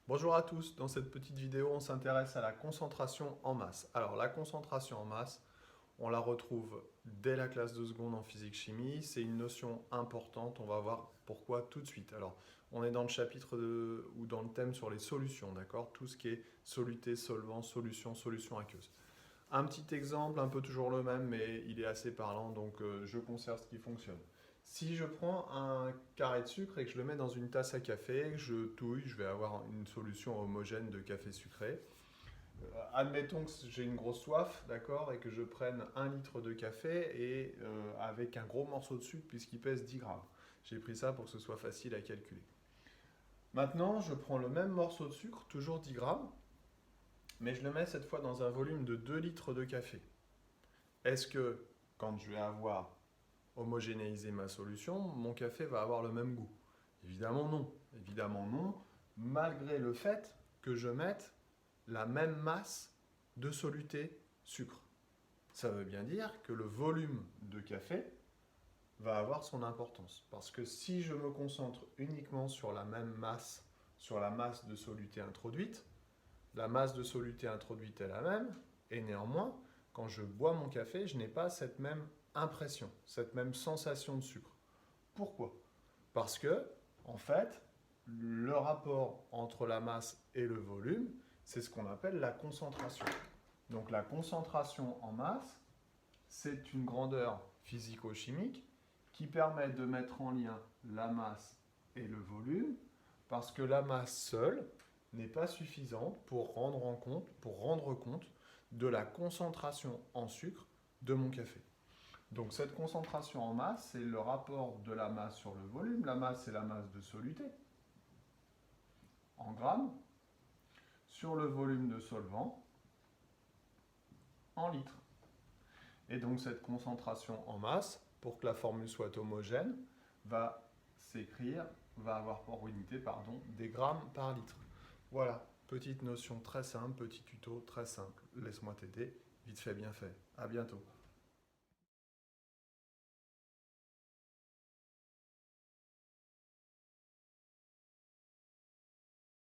Bonjour à tous, dans cette petite vidéo on s'intéresse à la concentration en masse. Alors la concentration en masse, on la retrouve dès la classe de seconde en physique-chimie, c'est une notion importante, on va voir pourquoi tout de suite. Alors on est dans le chapitre ou dans le thème sur les solutions, d'accord? Tout ce qui est soluté, solvant, solution, solution aqueuse. Un petit exemple, un peu toujours le même, mais il est assez parlant, donc je conserve ce qui fonctionne. Si je prends un carré de sucre et que je le mets dans une tasse à café, je touille, je vais avoir une solution homogène de café sucré. Admettons que j'ai une grosse soif, d'accord, et que je prenne 1 litre de café et avec un gros morceau de sucre puisqu'il pèse 10 grammes. J'ai pris ça pour que ce soit facile à calculer. Maintenant, je prends le même morceau de sucre, toujours 10 grammes, mais je le mets cette fois dans un volume de 2 litres de café. Est-ce que quand je vais avoir homogénéisé ma solution, mon café va avoir le même goût? Évidemment non. Évidemment non, malgré le fait que je mette la même masse de soluté sucre. Ça veut bien dire que le volume de café va avoir son importance. Parce que si je me concentre uniquement sur la même masse, sur la masse de soluté introduite, la masse de soluté introduite est la même, et néanmoins, quand je bois mon café, je n'ai pas cette même impression, cette même sensation de sucre. Pourquoi? Parce que, en fait, le rapport entre la masse et le volume, c'est ce qu'on appelle la concentration. Donc la concentration en masse, c'est une grandeur physico-chimique qui permet de mettre en lien la masse et le volume, parce que la masse seule n'est pas suffisante pour rendre compte de la concentration en sucre de mon café. Donc cette concentration en masse, c'est le rapport de la masse sur le volume. La masse, c'est la masse de soluté, en grammes, sur le volume de solvant, en litres. Et donc cette concentration en masse, pour que la formule soit homogène, va avoir pour unité des grammes par litre. Voilà, petite notion très simple, petit tuto très simple. Laisse-moi t'aider, vite fait, bien fait. À bientôt.